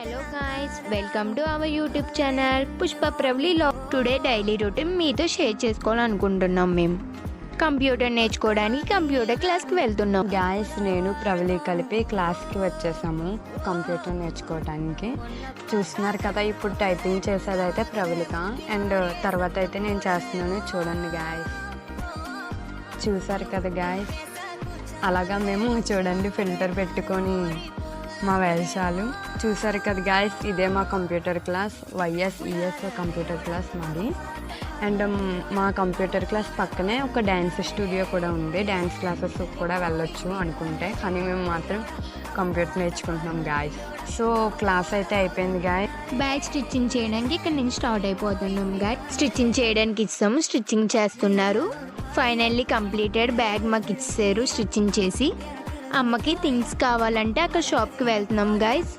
Hello guys, welcome to our YouTube channel Pushpa Pravali vlog. Today daily routine మీతో share చేసుకోవాలనుకుంటున్నాం. మేము computer నేర్చుకోవడానికి computer క్లాస్కి వెళ్తున్నాం. గాయస్ నేను ప్రవళి కలిపి క్లాస్కి వచ్చేసాము కంప్యూటర్ నేర్చుకోవడానికి. చూస్తున్నారు కదా, ఇప్పుడు టైపింగ్ చేసేది అయితే ప్రవళిక, అండ్ తర్వాత అయితే నేను చేస్తున్నాను. చూడండి గాయస్, చూసారు కదా గాయస్, అలాగా మేము చూడండి ఫిల్టర్ పెట్టుకొని మా వేషాలు చూసారు కదా గాయస్. ఇదే మా కంప్యూటర్ క్లాస్, వైఎస్ఈఎస్ కంప్యూటర్ క్లాస్ మాది. అండ్ మా కంప్యూటర్ క్లాస్ పక్కనే ఒక డ్యాన్స్ స్టూడియో కూడా ఉంది. డ్యాన్స్ క్లాసెస్ కూడా వెళ్ళొచ్చు అనుకుంటే, కానీ మేము మాత్రం కంప్యూటర్ నేర్చుకుంటున్నాం గాయస్. సో క్లాస్ అయితే అయిపోయింది గాయస్. బ్యాగ్ స్టిచ్చింగ్ చేయడానికి ఇక్కడ నుంచి స్టార్ట్ అయిపోతున్నాం గాయస్. స్టిచ్చింగ్ చేయడానికి ఇస్తాము, స్టిచ్చింగ్ చేస్తున్నారు. ఫైనల్లీ కంప్లీటెడ్ బ్యాగ్ మాకు ఇచ్చారు స్టిచ్చింగ్ చేసి. అమ్మకి థింగ్స్ కావాలంటే అక్కడ షాప్కి వెళ్తున్నాం గాయస్.